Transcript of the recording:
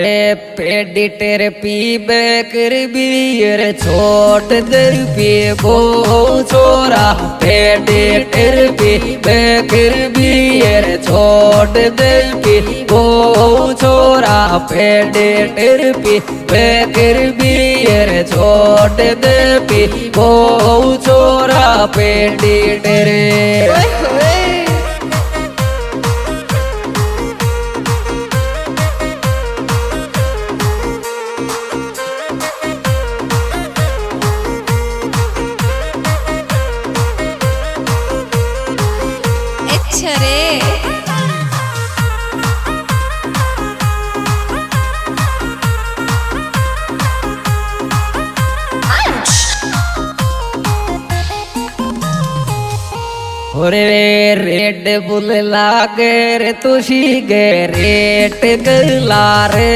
रे पेडी तेरे पीबे कर बियर छोट दर पी बो छोरा पेडी तेरे पीबे कर बियर छोट दर पी बो छोरा पेडी तेरे पीबे कर बियर छोट दर पी बो छोरा पेडी तेरे रे रे रेड बुल लागे रे तुशी गे रेट गला रे